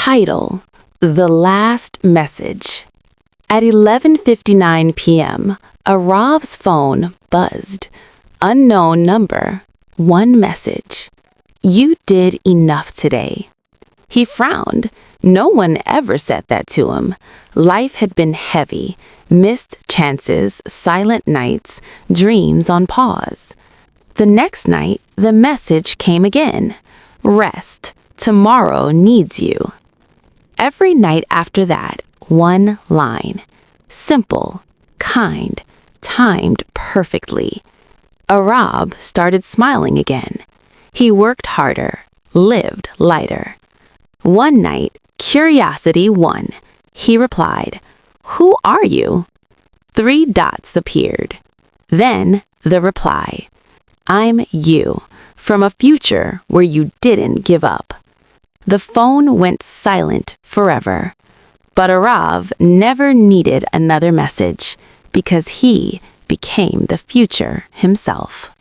Title: The Last Message. At 11:59 p.m., Arav's phone buzzed. Unknown number. One message. You did enough today. He frowned. No one ever said that to him. Life had been heavy. Missed chances, silent nights, dreams on pause. The next night, the message came again. Rest. Tomorrow needs you. Every night after that, one line. Simple, kind, timed perfectly. Arav started smiling again. He worked harder, lived lighter. One night, curiosity won. He replied, "Who are you?" 3 dots appeared. Then the reply, "I'm you, from a future where you didn't give up." The phone went silent forever. But Arav never needed another message because he became the future himself.